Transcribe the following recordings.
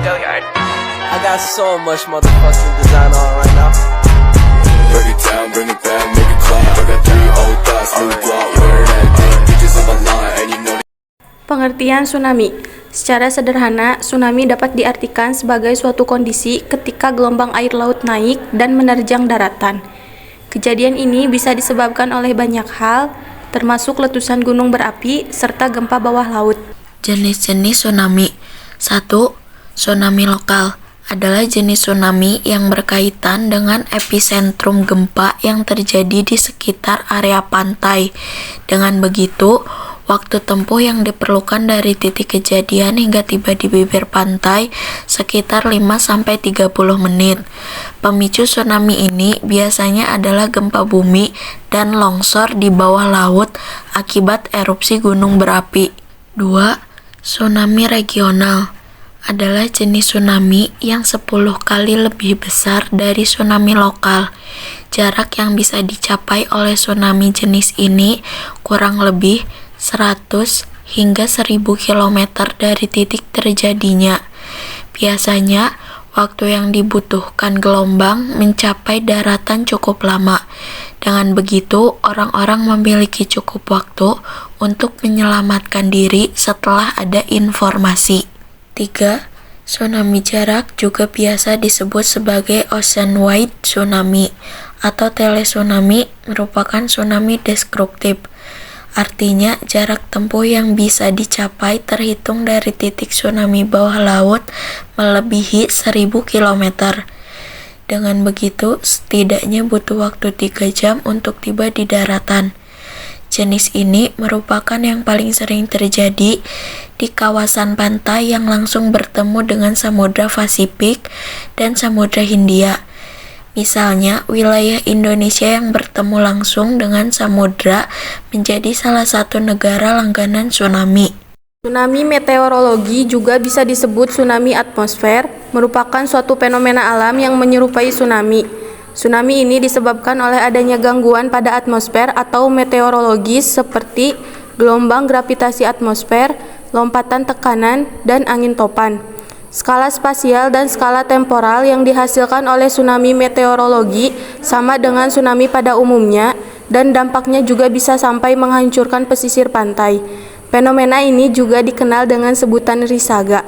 I got so much motherfucking design on right now. Break it down, bring it back, make it clap. I got 3 old thoughts, new block, where that thing. Bitches on my line, and you know. Pengertian tsunami. Secara sederhana, tsunami dapat diartikan sebagai suatu kondisi ketika gelombang air laut naik dan menerjang daratan. Kejadian ini bisa disebabkan oleh banyak hal, termasuk letusan gunung berapi serta gempa bawah laut. Jenis-jenis tsunami. 1. Tsunami lokal adalah jenis tsunami yang berkaitan dengan epicentrum gempa yang terjadi di sekitar area pantai. Dengan begitu, waktu tempuh yang diperlukan dari titik kejadian hingga tiba di bibir pantai sekitar 5-30 menit. Pemicu tsunami ini biasanya adalah gempa bumi dan longsor di bawah laut akibat erupsi gunung berapi. 2. Tsunami regional adalah jenis tsunami yang 10 kali lebih besar dari tsunami lokal. Jarak yang bisa dicapai oleh tsunami jenis ini kurang lebih 100 hingga 1000 km dari titik terjadinya. Biasanya, waktu yang dibutuhkan gelombang mencapai daratan cukup lama. Dengan begitu, orang-orang memiliki cukup waktu untuk menyelamatkan diri setelah ada informasi. 3. Tsunami jarak juga biasa disebut sebagai ocean-wide tsunami atau tele-tsunami, merupakan tsunami destruktif. Artinya, jarak tempuh yang bisa dicapai terhitung dari titik tsunami bawah laut melebihi 1000 km. Dengan begitu, setidaknya butuh waktu 3 jam untuk tiba di daratan. Jenis ini merupakan yang paling sering terjadi di kawasan pantai yang langsung bertemu dengan Samudra Pasifik dan Samudra Hindia. Misalnya, wilayah Indonesia yang bertemu langsung dengan samudra menjadi salah satu negara langganan tsunami. Tsunami meteorologi juga bisa disebut tsunami atmosfer, merupakan suatu fenomena alam yang menyerupai tsunami. Tsunami ini disebabkan oleh adanya gangguan pada atmosfer atau meteorologis seperti gelombang gravitasi atmosfer, lompatan tekanan, dan angin topan. Skala spasial dan skala temporal yang dihasilkan oleh tsunami meteorologi sama dengan tsunami pada umumnya, dan dampaknya juga bisa sampai menghancurkan pesisir pantai. Fenomena ini juga dikenal dengan sebutan risaga.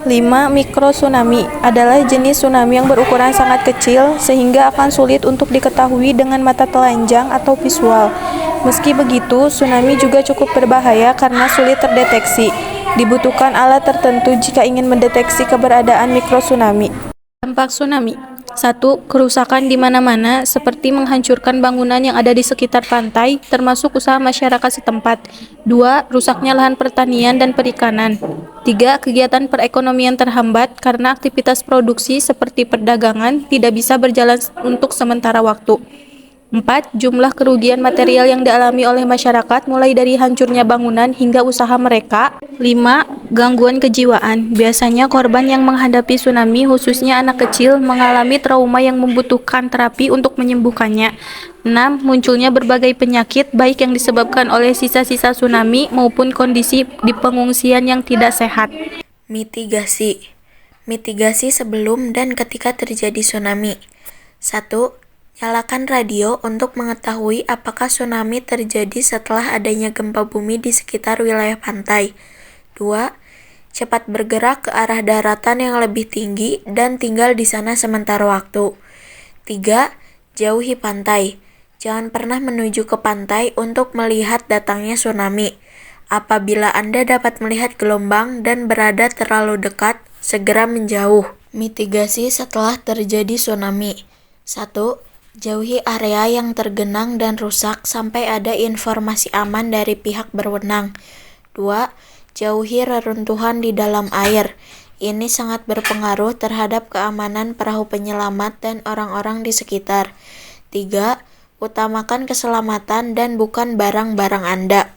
5. Mikrotsunami adalah jenis tsunami yang berukuran sangat kecil sehingga akan sulit untuk diketahui dengan mata telanjang atau visual. Meski begitu, tsunami juga cukup berbahaya karena sulit terdeteksi. Dibutuhkan alat tertentu jika ingin mendeteksi keberadaan mikrotsunami. Dampak tsunami. 1. Kerusakan di mana-mana seperti menghancurkan bangunan yang ada di sekitar pantai, termasuk usaha masyarakat setempat. 2. Rusaknya lahan pertanian dan perikanan. 3. Kegiatan perekonomian terhambat karena aktivitas produksi seperti perdagangan tidak bisa berjalan untuk sementara waktu. 4. Jumlah kerugian material yang dialami oleh masyarakat mulai dari hancurnya bangunan hingga usaha mereka. 5. Gangguan kejiwaan. Biasanya korban yang menghadapi tsunami, khususnya anak kecil, mengalami trauma yang membutuhkan terapi untuk menyembuhkannya. 6. Munculnya berbagai penyakit baik yang disebabkan oleh sisa-sisa tsunami maupun kondisi di pengungsian yang tidak sehat. Mitigasi. Mitigasi sebelum dan ketika terjadi tsunami. 1. Nyalakan radio untuk mengetahui apakah tsunami terjadi setelah adanya gempa bumi di sekitar wilayah pantai. 2. Cepat bergerak ke arah daratan yang lebih tinggi dan tinggal di sana sementara waktu. 3. Jauhi pantai. Jangan pernah menuju ke pantai untuk melihat datangnya tsunami. Apabila Anda dapat melihat gelombang dan berada terlalu dekat, segera menjauh. Mitigasi setelah terjadi tsunami. 1. Jauhi area yang tergenang dan rusak sampai ada informasi aman dari pihak berwenang. 2. Jauhi reruntuhan di dalam air. Ini sangat berpengaruh terhadap keamanan perahu penyelamat dan orang-orang di sekitar. 3. Utamakan keselamatan dan bukan barang-barang Anda.